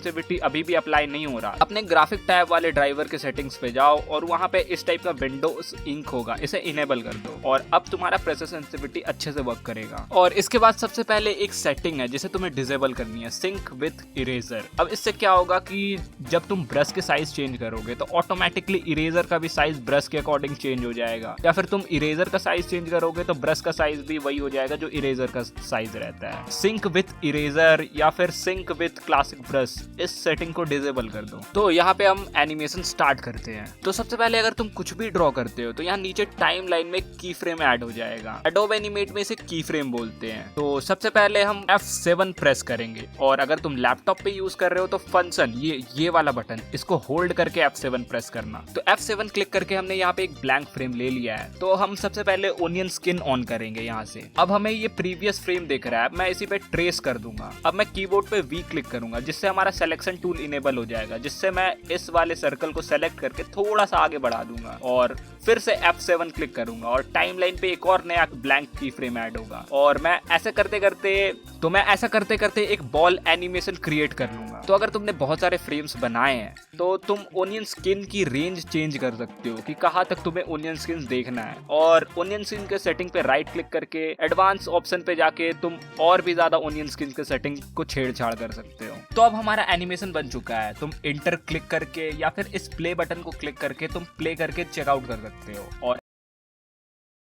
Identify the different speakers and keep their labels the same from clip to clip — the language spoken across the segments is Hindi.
Speaker 1: सेंसिटिविटी अभी भी अप्लाई नहीं हो रहा, अपने ग्राफिक टैब वाले ड्राइवर के सेटिंग्स पे जाओ और वहाँ पे इस टाइप का विंडोज इंक होगा, इसे इनेबल कर दो और अब तुम्हारा प्रेशर सेंसिटिविटी अच्छे से वर्क करेगा। और इसके बाद सबसे पहले एक सेटिंग है जिसे तुम्हें डिसेबल करनी है, सिंक विथ इरेजर। अब इससे क्या होगा कि जब तुम ब्रश के साइज चेंज करोगे तो ऑटोमेटिकली इरेजर का भी साइज ब्रश के अकॉर्डिंग चेंज हो जाएगा, या फिर तुम इरेजर का साइज चेंज करोगे तो ब्रश का साइज भी वही हो जाएगा जो इरेजर का साइज रहता है। सिंक विथ इरेजर या फिर सिंक विथ क्लासिक ब्रश, इस सेटिंग को डिसेबल कर दो। तो यहाँ पे हम एनिमेशन स्टार्ट करते हैं। तो सबसे पहले अगर तुम कुछ भी ड्रॉ करते हो तो यहाँ नीचे टाइम लाइन में की फ्रेम ऐड हो जाएगा। एडोब एनिमेट में इसे की फ्रेम बोलते हैं। तो सबसे पहले हम F7 प्रेस करेंगे और अगर तुम लैपटॉप पे यूज कर रहे हो तो फंक्शन ये वाला बटन, इसको होल्ड करके F7 प्रेस करना। तो F7 क्लिक करके हमने यहाँ पे एक ब्लैंक फ्रेम ले लिया है। तो हम सबसे पहले ओनियन स्किन ऑन करेंगे यहाँ से। अब हमें ये प्रीवियस फ्रेम दिख रहा है, मैं इसी पे ट्रेस कर दूंगा। अब मैं कीबोर्ड पे V क्लिक करूंगा जिससे हमारा सिलेक्शन टूल इनेबल हो जाएगा, जिससे मैं इस वाले सर्कल को सेलेक्ट करके थोड़ा सा आगे बढ़ा दूंगा और फिर से F7 क्लिक करूंगा और टाइमलाइन पे एक और नया ब्लैंक की फ्रेम ऐड होगा। और मैं ऐसा करते करते एक बॉल एनिमेशन क्रिएट कर लूंगा। तो अगर तुमने बहुत सारे फ्रेम्स बनाए हैं तो तुम ओनियन स्किन की रेंज चेंज कर सकते हो कि कहाँ तक तुम्हें ओनियन स्किन देखना है, और ओनियन स्किन के सेटिंग पे राइट क्लिक करके एडवांस ऑप्शन पे जाके तुम और भी ज्यादा ओनियन स्किन के सेटिंग को छेड़छाड़ कर सकते हो। तो अब हमारा एनिमेशन बन चुका है। तुम इंटर क्लिक करके या फिर इस प्ले बटन को क्लिक करके तुम प्ले करके चेकआउट कर सकते हो। और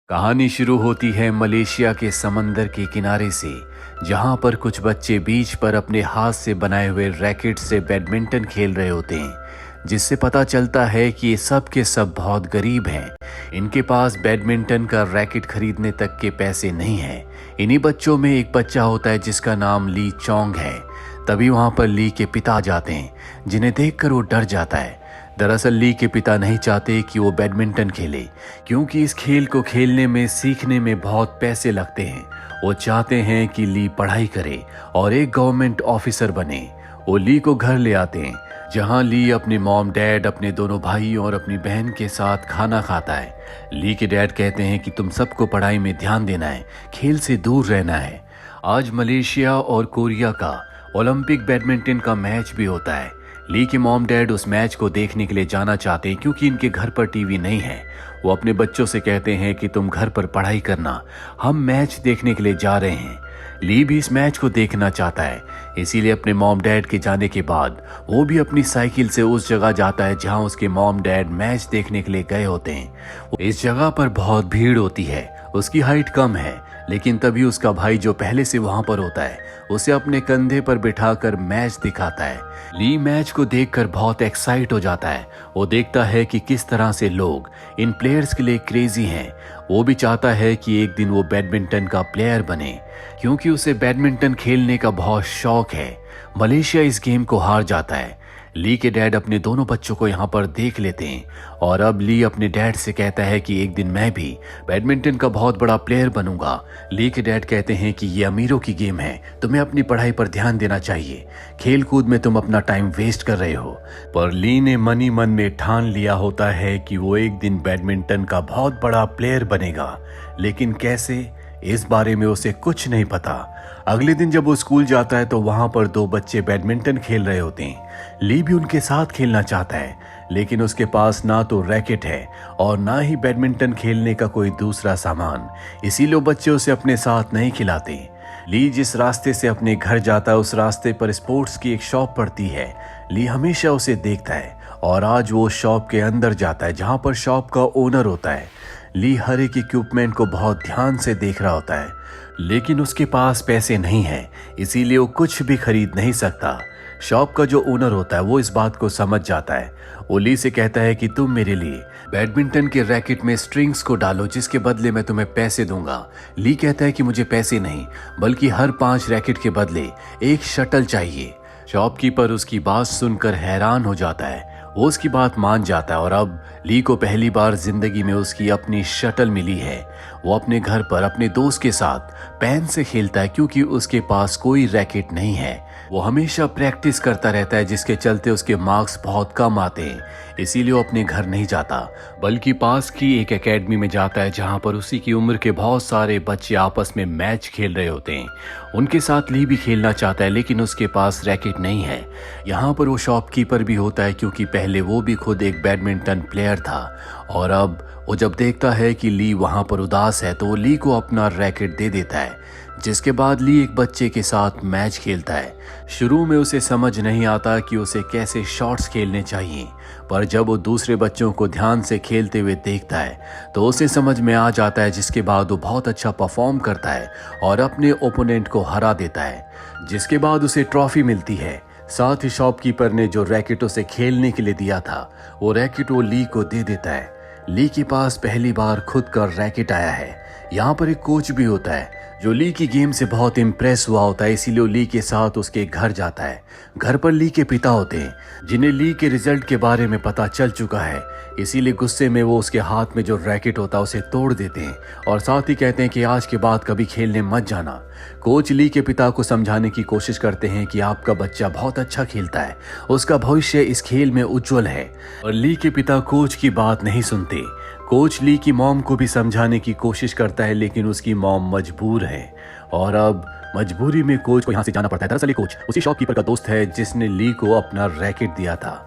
Speaker 2: कहानी शुरू होती है मलेशिया के समंदर के किनारे से, जहां पर कुछ बच्चे बीच पर अपने हाथ से बनाए हुए रैकेट से बैडमिंटन खेल रहे होते हैं, जिससे पता चलता है कि ये सब के सब बहुत गरीब हैं। इनके पास बैडमिंटन का रैकेट खरीदने तक के पैसे नहीं हैं। इन्हीं बच्चों में एक बच्चा होता है जिसका नाम ली चोंग है। तभी वहां पर ली के पिता आ जाते हैं, जिन्हें देखकर वो डर जाता है। दरअसल ली के पिता नहीं चाहते कि वो बैडमिंटन खेले, क्योंकि इस खेल को खेलने में सीखने में बहुत पैसे लगते हैं। वो चाहते हैं कि ली पढ़ाई करे और एक गवर्नमेंट ऑफिसर बने। वो ली को घर ले आते हैं, जहां ली अपने मॉम डैड, अपने दोनों भाई और अपनी बहन के साथ खाना खाता है। ली के डैड कहते हैं कि तुम सबको पढ़ाई में ध्यान देना है, खेल से दूर रहना है। आज मलेशिया और कोरिया का ओलंपिक बैडमिंटन का मैच भी होता है। ली के मॉम डैड उस मैच को देखने के लिए जाना चाहते हैं, क्योंकि इनके घर पर टीवी नहीं है। वो अपने बच्चों से कहते हैं कि तुम घर पर पढ़ाई करना, हम मैच देखने के लिए जा रहे हैं। ली भी इस मैच को देखना चाहता है, इसीलिए अपने मॉम डैड के जाने के बाद वो भी अपनी साइकिल से उस जगह जाता है जहां उसके मॉम डैड मैच देखने के लिए गए होते हैं। इस जगह पर बहुत भीड़ होती है। उसकी हाइट कम है, लेकिन तभी उसका भाई जो पहले से वहां पर होता है उसे अपने कंधे पर बिठाकर मैच दिखाता है। ली मैच को देखकर बहुत एक्साइट हो जाता है। वो देखता है कि किस तरह से लोग इन प्लेयर्स के लिए क्रेजी हैं। वो भी चाहता है कि एक दिन वो बैडमिंटन का प्लेयर बने, क्योंकि उसे बैडमिंटन खेलने का बहुत शौक है। मलेशिया इस गेम को हार जाता है। ली के डैड अपने दोनों बच्चों को यहाँ पर देख लेते हैं और अब ली अपने डैड से कहता है कि एक दिन मैं भी बैडमिंटन का बहुत बड़ा प्लेयर बनूंगा। ली के डैड कहते हैं कि ये अमीरों की गेम है, तुम्हें अपनी पढ़ाई पर ध्यान देना चाहिए, खेल कूद में तुम अपना टाइम वेस्ट कर रहे हो। पर ली ने मन ही मन में ठान लिया होता है कि वो एक दिन बैडमिंटन का बहुत बड़ा प्लेयर बनेगा, लेकिन कैसे, इस बारे में उसे कुछ नहीं पता। अगले दिन जब वो स्कूल जाता है तो वहां पर दो बच्चे बैडमिंटन खेल रहे होते हैं। ली भी उनके साथ खेलना चाहता है, लेकिन उसके पास ना तो रैकेट है और ना ही बैडमिंटन खेलने का कोई दूसरा सामान, इसीलिए वो बच्चे उसे अपने साथ नहीं खिलाते। ली जिस रास्ते से अपने घर जाता है उस रास्ते पर स्पोर्ट्स की एक शॉप पड़ती है। ली हमेशा उसे देखता है और आज वो शॉप के अंदर जाता है जहां पर शॉप का ओनर होता है। ली हर एक इक्विपमेंट को बहुत ध्यान से देख रहा होता है, लेकिन उसके पास पैसे नहीं है, इसीलिए वो कुछ भी खरीद नहीं सकता। शॉप का जो ओनर होता है वो इस बात को समझ जाता है। वो ली से कहता है कि तुम मेरे लिए बैडमिंटन के रैकेट में स्ट्रिंग्स को डालो, जिसके बदले मैं तुम्हें पैसे दूंगा। ली कहता है कि मुझे पैसे नहीं, बल्कि हर 5 रैकेट के बदले एक शटल चाहिए। शॉपकीपर उसकी बात सुनकर हैरान हो जाता है। वो उसकी बात मान जाता है और अब ली को पहली बार जिंदगी में उसकी अपनी शटल मिली है। वो अपने घर पर अपने दोस्त के साथ पेन से खेलता है, क्योंकि उसके पास कोई रैकेट नहीं है। वो हमेशा प्रैक्टिस करता रहता है, जिसके चलते उसके मार्क्स बहुत कम आते हैं। इसीलिए वो अपने घर नहीं जाता, बल्कि पास की एक एकेडमी में जाता है, जहाँ पर उसी की उम्र के बहुत सारे बच्चे आपस में मैच खेल रहे होते हैं। उनके साथ ली भी खेलना चाहता है, लेकिन उसके पास रैकेट नहीं है। यहाँ पर वो शॉपकीपर भी होता है, क्योंकि पहले वो भी खुद एक बैडमिंटन प्लेयर था। और अब वो जब देखता है कि ली वहाँ पर उदास है, तो वो ली को अपना रैकेट दे देता है, जिसके बाद ली एक बच्चे के साथ मैच खेलता है। शुरू में उसे समझ नहीं आता कि उसे कैसे शॉट्स खेलने चाहिए, पर जब वो दूसरे बच्चों को ध्यान से खेलते हुए देखता है तो उसे समझ में आ जाता है, जिसके बाद वो बहुत अच्छा परफॉर्म करता है और अपने ओपोनेंट को हरा देता है, जिसके बाद उसे ट्रॉफी मिलती है। साथ ही शॉपकीपर ने जो रैकेट उसे खेलने के लिए दिया था, वो रैकेट वो ली को दे देता है। ली के पास पहली बार खुद का रैकेट आया है। यहाँ पर एक कोच भी होता है जो ली की गेम से बहुत इम्प्रेस हुआ होता है, इसीलिए ली के साथ उसके घर जाता है। घर पर ली के पिता होते हैं, जिन्हें ली के रिजल्ट के बारे में पता चल चुका है, इसीलिए गुस्से में वो उसके हाथ में जो रैकेट होता है उसे तोड़ देते हैं और साथ ही कहते हैं कि आज के बाद कभी खेलने मत जाना। कोच ली के पिता को समझाने की कोशिश करते हैं कि आपका बच्चा बहुत अच्छा खेलता है, उसका भविष्य इस खेल में उज्जवल है, और ली के पिता कोच की बात नहीं सुनते। कोच ली की मॉम को भी समझाने की कोशिश करता है, लेकिन उसकी मॉम मजबूर है और अब मजबूरी में कोच को यहाँ से जाना पड़ता है। दरअसल ये कोच उसी शॉपकीपर का दोस्त है जिसने ली को अपना रैकेट दिया था।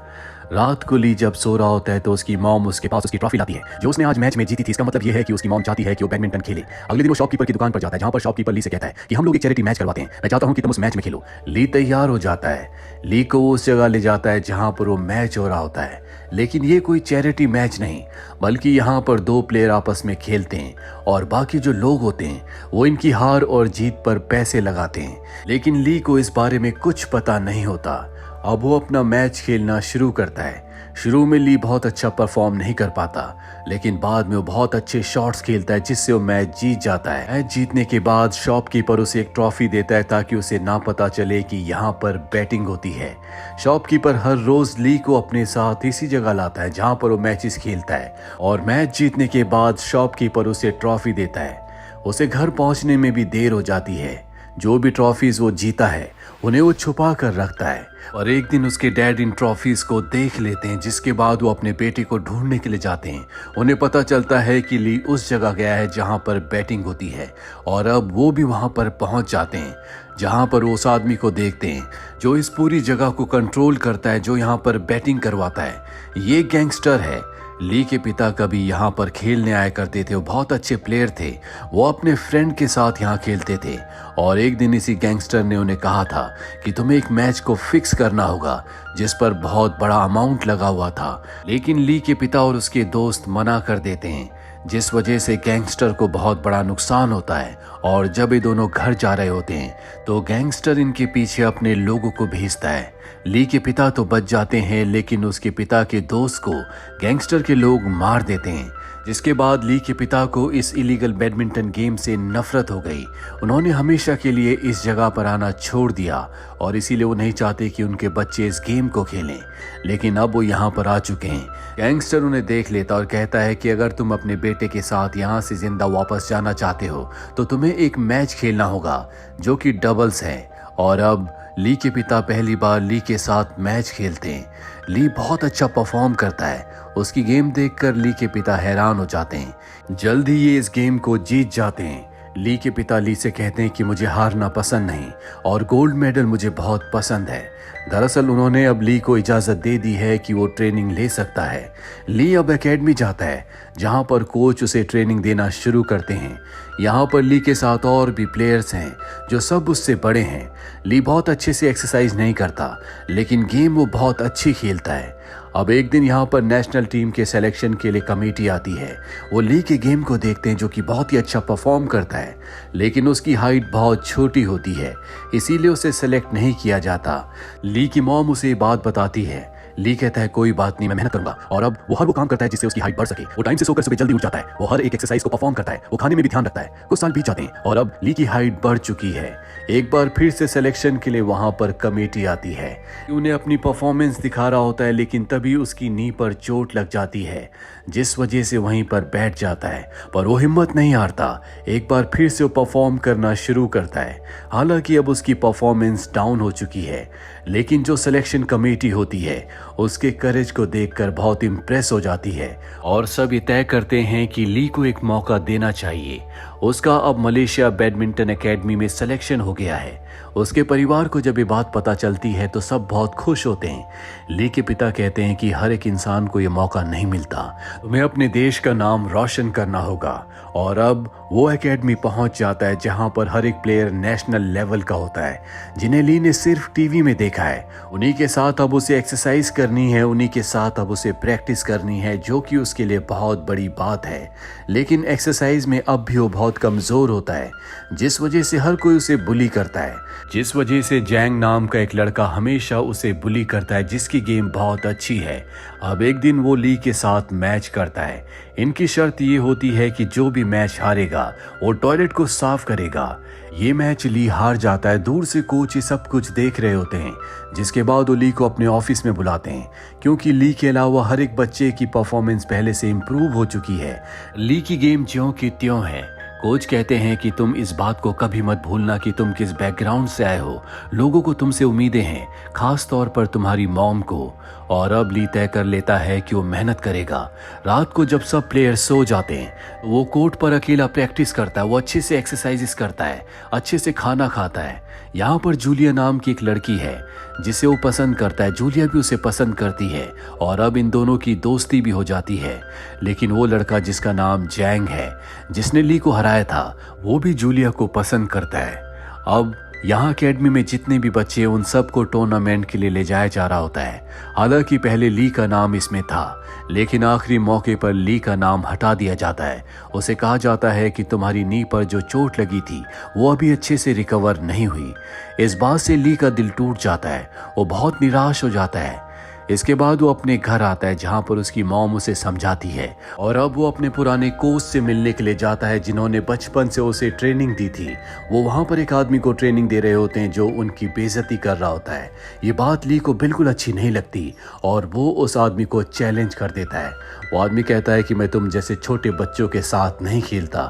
Speaker 2: रात को ली जब सो रहा होता है तो उसकी मॉम उसके पास उसकी ट्रॉफी लाती है जो उसने आज मैच में जीती थी। इसका मतलब यह है कि उसकी मॉम चाहती है कि वो बैडमिंटन खेले। अगले दिन वो शॉपकीपर की दुकान पर जाता है, जहां पर शॉपकीपर ली से कहता है कि हम लोग एक चैरिटी मैच करवाते हैं, मैं चाहता हूं कि तुम उस मैच में खेलो। ली तैयार हो जाता है। ली को वो उस जगह ले जाता है जहां पर वो मैच हो रहा होता है, लेकिन ये कोई चैरिटी मैच नहीं, बल्कि यहाँ पर दो प्लेयर आपस में खेलते हैं और बाकी जो लोग होते हैं वो इनकी हार और जीत पर पैसे लगाते हैं। लेकिन ली को इस बारे में कुछ पता नहीं होता। अब वो अपना मैच खेलना शुरू करता है। शुरू में ली बहुत अच्छा परफॉर्म नहीं कर पाता, लेकिन बाद में वो बहुत अच्छे शॉट्स खेलता है, जिससे वो मैच जीत जाता है। मैच जीतने के बाद शॉपकीपर उसे एक ट्रॉफी देता है ताकि उसे ना पता चले कि यहाँ पर बैटिंग होती है। शॉपकीपर हर रोज ली को अपने साथ इसी जगह लाता है जहाँ पर वो मैचेस खेलता है, और मैच जीतने के बाद शॉपकीपर उसे ट्रॉफी देता है। उसे घर पहुँचने में भी देर हो जाती है। जो भी ट्रॉफीज वो जीता है उन्हें वो छुपा कर रखता है, और एक दिन उसके डैड इन ट्रॉफीज को देख लेते हैं, जिसके बाद वो अपने बेटे को ढूंढने के लिए जाते हैं। उन्हें पता चलता है कि ली उस जगह गया है जहां पर बैटिंग होती है, और अब वो भी वहां पर पहुंच जाते हैं जहां पर वो उस आदमी को देखते हैं जो इस पूरी जगह को कंट्रोल करता है, जो यहाँ पर बैटिंग करवाता है। ये गैंगस्टर है। ली के पिता कभी यहाँ पर खेलने आया करते थे, वो बहुत अच्छे प्लेयर थे। वो अपने फ्रेंड के साथ यहाँ खेलते थे, और एक दिन इसी गैंगस्टर ने उन्हें कहा था कि तुम्हें एक मैच को फिक्स करना होगा जिस पर बहुत बड़ा अमाउंट लगा हुआ था। लेकिन ली के पिता और उसके दोस्त मना कर देते हैं, जिस वजह से गैंगस्टर को बहुत बड़ा नुकसान होता है। और जब ये दोनों घर जा रहे होते हैं तो गैंगस्टर इनके पीछे अपने लोगों को भेजता है। ली के पिता तो बच जाते हैं, लेकिन उसके पिता के दोस्त को गैंगस्टर के लोग मार देते हैं, जिसके बाद ली के पिता को इस इलीगल बैडमिंटन गेम से नफरत हो गई। उन्होंने हमेशा के लिए इस जगह पर आना छोड़ दिया, और इसीलिए वो नहीं चाहते कि उनके बच्चे इस गेम को खेलें। लेकिन अब वो यहाँ पर आ चुके हैं। गैंगस्टर उन्हें देख लेता और कहता है कि अगर तुम अपने बेटे के साथ यहाँ से जिंदा वापस जाना चाहते हो तो तुम्हें एक मैच खेलना होगा जो कि डबल्स है। और अब ली के पिता पहली बार ली के साथ मैच खेलते हैं। ली बहुत अच्छा परफॉर्म करता है। उसकी गेम देखकर ली के पिता हैरान हो जाते हैं। जल्द ही ये इस गेम को जीत जाते हैं। ली के पिता ली से कहते हैं कि मुझे हारना पसंद नहीं और गोल्ड मेडल मुझे बहुत पसंद है। दरअसल उन्होंने अब ली को इजाज़त दे दी है कि वो ट्रेनिंग ले सकता है। ली अब एकेडमी जाता है जहां पर कोच उसे ट्रेनिंग देना शुरू करते हैं। यहाँ पर ली के साथ और भी प्लेयर्स हैं जो सब उससे बड़े हैं। ली बहुत अच्छे से एक्सरसाइज नहीं करता, लेकिन गेम वो बहुत अच्छी खेलता है। अब एक दिन यहाँ पर नेशनल टीम के सिलेक्शन के लिए कमेटी आती है। वो ली के गेम को देखते हैं जो कि बहुत ही अच्छा परफॉर्म करता है, लेकिन उसकी हाइट बहुत छोटी होती है, इसीलिए उसे सेलेक्ट नहीं किया जाता। ली की मॉम उसे ये बात बताती है, ली कहता है कोई बात नहीं, मैं मेहनत करूंगा। और अब वो हर वो काम करता है जिससे उसकी हाइट बढ़ सके। वो टाइम से सोकर सुबह जल्दी उठ जाता है, वो हर एक एक्सरसाइज को परफॉर्म करता है, वो खाने में भी ध्यान रखता है। कुछ साल बीत जाते हैं और अब ली की हाइट बढ़ चुकी है। एक बार फिर से सिलेक्शन के लिए वहां पर कमेटी आती है। उन्हें अपनी परफॉर्मेंस दिखा रहा होता है, लेकिन तभी उसकी नी पर चोट लग जाती है, जिस वजह से वहीं पर बैठ जाता है। पर वो हिम्मत नहीं हारता, एक बार फिर से वो परफॉर्म करना शुरू करता है। हालांकि अब उसकी परफॉर्मेंस डाउन हो चुकी है, लेकिन जो सिलेक्शन कमेटी होती है उसके करेज को देखकर बहुत इम्प्रेस हो जाती है और सब ये तय करते हैं कि ली को एक मौका देना चाहिए। उसका अब मलेशिया बैडमिंटन एकेडमी में सिलेक्शन हो गया है। उसके परिवार को जब ये बात पता चलती है तो सब बहुत खुश होते हैं। ली के पिता कहते हैं कि हर एक इंसान को ये मौका नहीं मिलता, तुम्हें अपने देश का नाम रोशन करना होगा। और अब वो एकेडमी पहुंच जाता है जहां पर हर एक प्लेयर नेशनल लेवल का होता है, जिन्हें ली ने सिर्फ टीवी में देखा है। उन्हीं के साथ अब उसे एक्सरसाइज करनी है, उन्हीं के साथ अब उसे प्रैक्टिस करनी है, जो कि उसके लिए बहुत बड़ी बात है। लेकिन एक्सरसाइज में अब भी वो बहुत कमजोर होता है, जिस वजह से हर कोई उसे बुली करता है, जिस वजह से जैंग नाम का एक लड़का हमेशा उसे बुली करता है, जिसकी गेम बहुत अच्छी है। अब एक दिन वो ली के साथ मैच करता है। इनकी शर्त ये होती है कि जो भी मैच हारेगा वो टॉयलेट को साफ करेगा। ये मैच ली हार जाता है। दूर से कोच ये सब कुछ देख रहे होते हैं, जिसके बाद वो ली को अपने ऑफिस में बुलाते हैं, क्योंकि ली के अलावा हर एक बच्चे की परफॉर्मेंस पहले से इम्प्रूव हो चुकी है। ली की गेम ज्यों की त्यों है। कोच कहते हैं कि तुम इस बात को कभी मत भूलना कि तुम किस बैकग्राउंड से आए हो। लोगों को तुमसे उम्मीदें हैं, खास तौर पर तुम्हारी मॉम को। और अब ली तय कर लेता है कि वो मेहनत करेगा। रात को जब सब प्लेयर सो जाते हैं तो वो कोर्ट पर अकेला प्रैक्टिस करता है। वो अच्छे से एक्सरसाइजेस करता है, अच्छे से खाना खाता है। यहाँ पर जूलिया नाम की एक लड़की है जिसे वो पसंद करता है। जूलिया भी उसे पसंद करती है और अब इन दोनों की दोस्ती भी हो जाती है। लेकिन वो लड़का जिसका नाम जैंग है, जिसने ली को हराया था, वो भी जूलिया को पसंद करता है। अब यहाँ अकेडमी में जितने भी बच्चे हैं उन सबको टूर्नामेंट के लिए ले जाया जा रहा होता है। हालांकि पहले ली का नाम इसमें था, लेकिन आखिरी मौके पर ली का नाम हटा दिया जाता है। उसे कहा जाता है कि तुम्हारी नी पर जो चोट लगी थी वो अभी अच्छे से रिकवर नहीं हुई। इस बात से ली का दिल टूट जाता है, वो बहुत निराश हो जाता है। इसके बाद वो अपने घर आता है जहां पर उसकी मॉम उसे समझाती है और अब वो अपने पुराने कोच से मिलने के लिए जाता है जिन्होंने बचपन से उसे ट्रेनिंग दी थी। वो वहां पर एक आदमी को ट्रेनिंग दे रहे होते हैं जो उनकी बेइज्जती कर रहा होता है। ये बात ली को बिल्कुल अच्छी नहीं लगती और वो उस आदमी को चैलेंज कर देता है। वो आदमी कहता है कि मैं तुम जैसे छोटे बच्चों के साथ नहीं खेलता।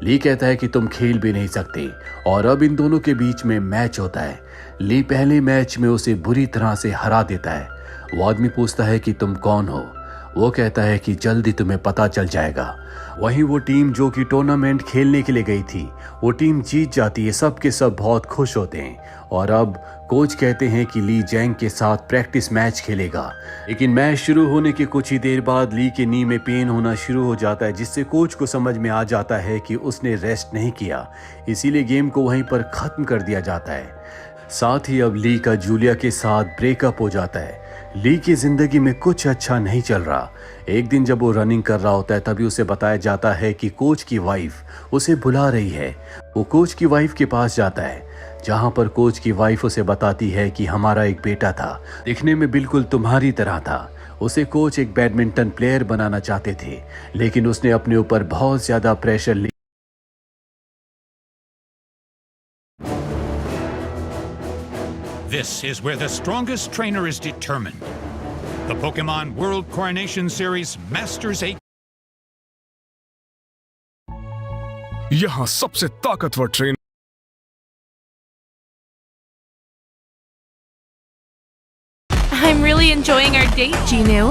Speaker 2: ली कहता है कि तुम खेल भी नहीं सकते। और अब इन दोनों के बीच में मैच होता है। ली पहले मैच में उसे बुरी तरह से हरा देता है। वो आदमी पूछता है कि तुम कौन हो। वो कहता है कि जल्दी तुम्हें पता चल जाएगा। वहीं वो टीम जो कि टूर्नामेंट खेलने के लिए गई थी, वो टीम जीत जाती है। सब के सब बहुत खुश होते हैं और अब कोच कहते हैं कि ली जैंग के साथ प्रैक्टिस मैच खेलेगा। लेकिन मैच शुरू होने के कुछ ही देर बाद ली के नी में पेन होना शुरू हो जाता है, जिससे कोच को समझ में आ जाता है कि उसने रेस्ट नहीं किया, इसीलिए गेम को वहीं पर खत्म कर दिया जाता है। साथ ही अब ली का जूलिया के साथ ब्रेकअप हो जाता है। ली की जिंदगी में कुछ अच्छा नहीं चल रहा। एक दिन जब वो रनिंग कर रहा होता है तभी उसे बताया जाता है कि कोच की वाइफ उसे बुला रही है। वो कोच की वाइफ के पास जाता है, जहां पर कोच की वाइफ उसे बताती है कि हमारा एक बेटा था, दिखने में बिल्कुल तुम्हारी तरह था। उसे कोच एक बैडमिंटन प्लेयर बनाना चाहते थे, लेकिन उसने अपने ऊपर बहुत ज्यादा प्रेशर लिया।
Speaker 3: This is where the strongest trainer is determined. The Pokemon World Coronation Series Masters 8.
Speaker 4: यहाँ सबसे ताकतवर train
Speaker 5: I'm really enjoying our date, Genu.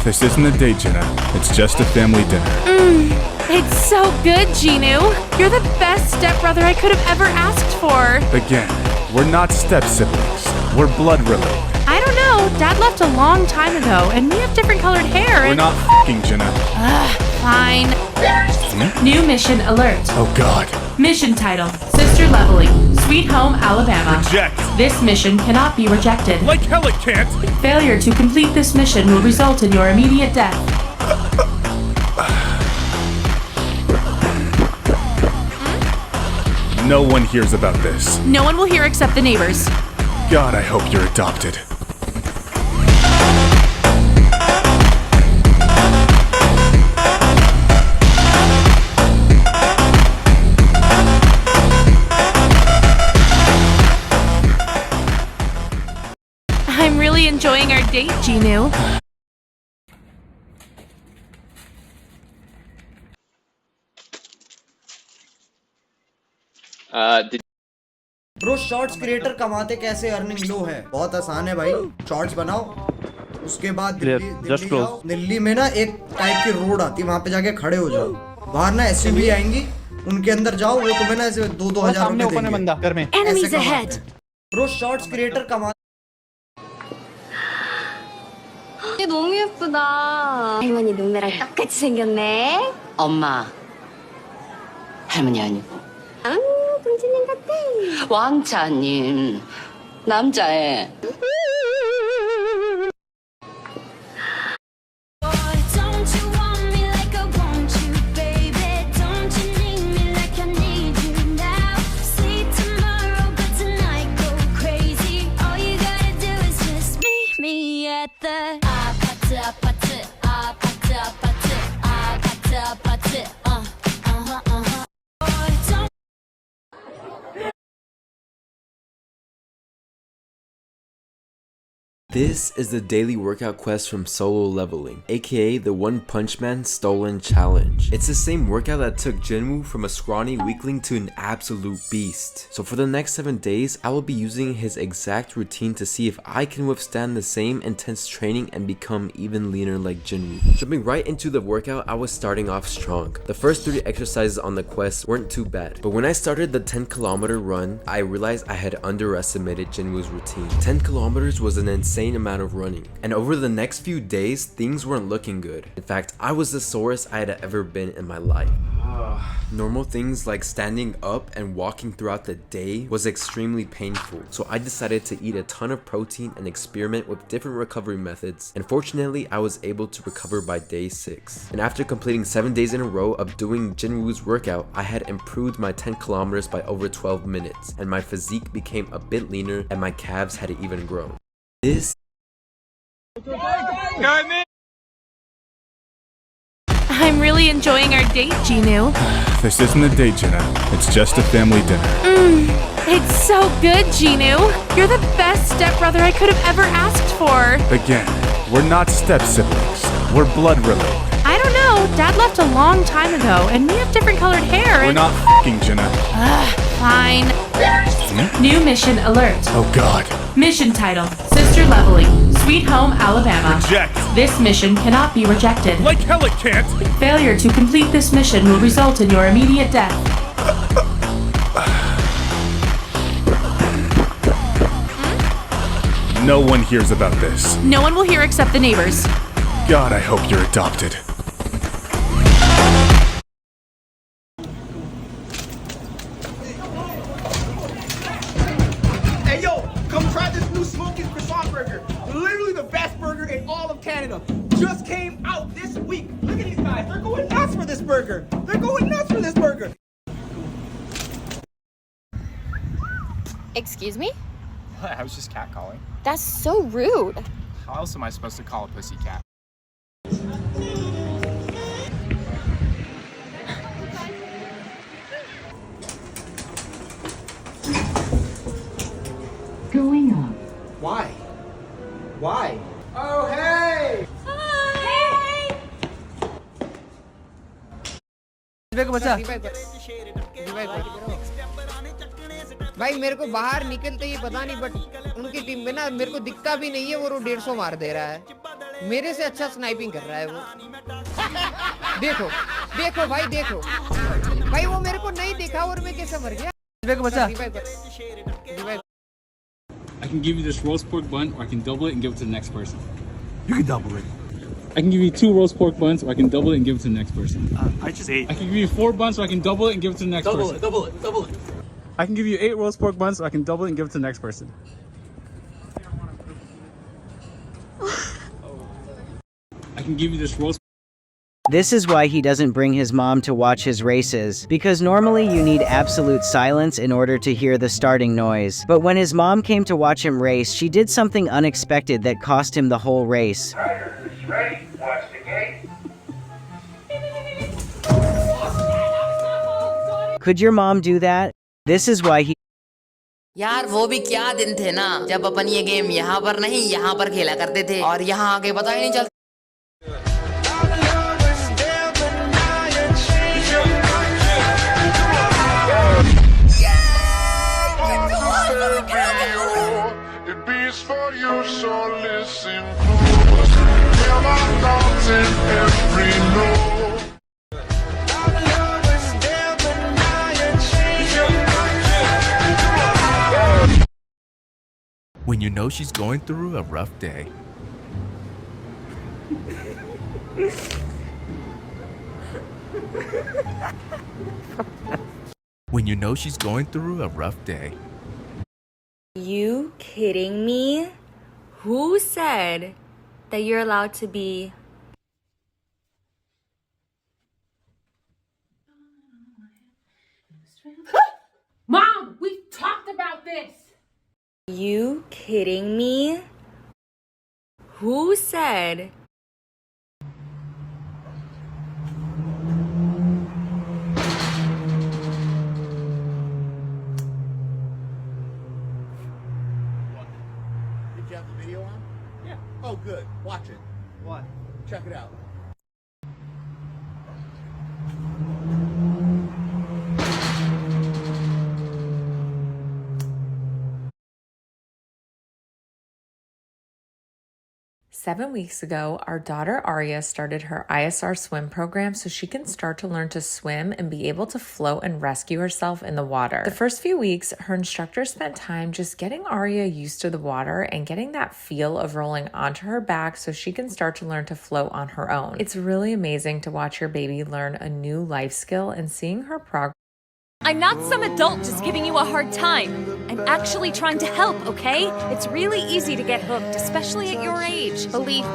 Speaker 4: This isn't a date, Jenna. It's just a family dinner.
Speaker 5: It's so good, Genu. You're the best stepbrother I could have ever asked for.
Speaker 4: Again, we're not step siblings. We're blood related.
Speaker 5: I don't know. Dad left a long time ago, and we have different colored hair.
Speaker 4: We're
Speaker 5: and...
Speaker 4: not f***ing, Jenna.
Speaker 5: Fine. New mission alert.
Speaker 4: Oh God.
Speaker 5: Mission title: Sister Leveling. Sweet Home, Alabama.
Speaker 4: Reject.
Speaker 5: This mission cannot be rejected.
Speaker 4: Like hell it can't.
Speaker 5: Failure to complete this mission will result in your immediate death.
Speaker 4: No one hears about this.
Speaker 5: No one will hear except the neighbors.
Speaker 4: God, I hope you're adopted.
Speaker 5: really enjoying our date, Ginu.
Speaker 6: Bro shorts creator कमाते कैसे, अर्निंग लो है? बहुत आसान है भाई, शॉर्ट्स बनाओ, उसके बाद दिल्ली जाओ। दिल्ली में ना एक टाइप की रोड आती है, वहां पे जाके खड़े हो जाओ, बाहर ना एसयूवी आएंगी, उनके अंदर जाओ, वो तुम्हें ना ऐसे 2-2 हजार रुपए बंदा घर में
Speaker 5: Enemies ahead.
Speaker 6: Bro shorts creator कमा
Speaker 7: 얘 너무 예쁘다. 할머니 눈매랑 똑같이 생겼네.
Speaker 8: 엄마, 할머니 아니고
Speaker 7: 공주님 같아.
Speaker 8: 왕자님, 남자애.
Speaker 7: Don't you want me like I want you, baby? Don't you need me like I need you now? See tomorrow, but tonight go crazy. All you gotta do is just meet me at the 아파트, 아파트, 아파트, 아파트, 아파트, 아파트. Don't
Speaker 9: This is the daily workout quest from Solo Leveling, aka the One Punch Man Stolen Challenge. It's the same workout that took Jinwoo from a scrawny weakling to an absolute beast. So for the next 7 days, I will be using his exact routine to see if I can withstand the same intense training and become even leaner like Jinwoo. Jumping right into the workout, I was starting off strong. The first 3 exercises on the quest weren't too bad, but when I started the 10-kilometer run, I realized I had underestimated Jinwoo's routine. 10 kilometers was an insane amount of running, and over the next few days things weren't looking good. In fact, I was the sorest I had ever been in my life. Normal things like standing up and walking throughout the day was extremely painful, so I decided to eat a ton of protein and experiment with different recovery methods, and fortunately I was able to recover by day 6. And after completing 7 days in a row of doing Jinwoo's workout, I had improved my 10 kilometers by over 12 minutes, and my physique became a bit leaner and my calves had even grown. This
Speaker 5: I'm really enjoying our date, Ginu.
Speaker 4: This isn't a date, Jenna. It's just a family dinner.
Speaker 5: It's so good, Ginu. You're the best stepbrother I could have ever asked for.
Speaker 4: Again, we're not step siblings. We're blood related.
Speaker 5: I don't know. Dad left a long time ago, and we have different colored hair.
Speaker 4: We're
Speaker 5: And
Speaker 4: not f***ing Jenna.
Speaker 5: fine. New mission alert.
Speaker 4: Oh God.
Speaker 5: Mission title: Sister Leveling, Sweet Home, Alabama.
Speaker 4: Reject.
Speaker 5: This mission cannot be rejected.
Speaker 4: Like hell it can't.
Speaker 5: Failure to complete this mission will result in your immediate death.
Speaker 4: No one hears about this.
Speaker 5: No one will hear except the neighbors.
Speaker 4: God, I hope you're adopted.
Speaker 10: Hey yo, come try this new Smoky's Croissant Burger. Literally the best burger in all of Canada. Just came out this week. Look at these guys. They're going nuts for this burger. They're going nuts for this burger.
Speaker 7: Excuse me?
Speaker 11: What? I was just catcalling.
Speaker 7: That's so rude.
Speaker 11: How else am I supposed to call a pussy cat?
Speaker 8: Going up.
Speaker 10: Why? Why? Oh hey!
Speaker 12: भाई मेरे को बाहर निकलते ही पता नहीं, बट उनकी टीम में ना मेरे को दिखता भी नहीं है, वो 150 मार दे रहा है। मेरे से अच्छा स्नाइपिंग कर रहा है वो। देखो देखो भाई, देखो भाई, वो मेरे को नहीं दिखा और मैं कैसे मर गया।
Speaker 13: I can give you this roast pork bun, or I can double it and give it to the next person.
Speaker 4: You can double it.
Speaker 13: I can give you 2 roast pork buns, or I can double it and give it to the next person.
Speaker 4: I just ate.
Speaker 13: I can give you 4 buns, so I can double it and give it to the next person.
Speaker 4: Double it.
Speaker 13: I can give you 8 roast pork buns, so I can double it and give it to the next person. I can give you this roast.
Speaker 14: This is why he doesn't bring his mom to watch his races, because normally you need absolute silence in order to hear the starting noise. But when his mom came to watch him race, she did something unexpected that cost him the whole race. Could your mom do that? This is why he...
Speaker 8: यार वो भी क्या दिन थे ना जब अपन ये गेम यहाँ पर नहीं यहाँ पर खेला करते थे और यहाँ आके पता ही नहीं चलता।
Speaker 4: When you know she's going through a rough day. When you know she's going through a rough day.
Speaker 15: You kidding me? Who said that you're allowed to be
Speaker 5: Mom, we've talked about this.
Speaker 15: You kidding me? Who said
Speaker 10: Did you have the video on? Yeah. Oh, good. Watch it. What? Check it out.
Speaker 5: Seven weeks ago, our daughter Aria started her ISR swim program so she can start to learn to swim and be able to float and rescue herself in the water. The first few weeks, her instructor spent time just getting Aria used to the water and getting that feel of rolling onto her back so she can start to learn to float on her own. It's really amazing to watch your baby learn a new life skill and seeing her progress.
Speaker 16: I'm not some adult just giving you a hard time. I'm actually trying to help, okay? It's really easy to get hooked, especially at your age. Believe me,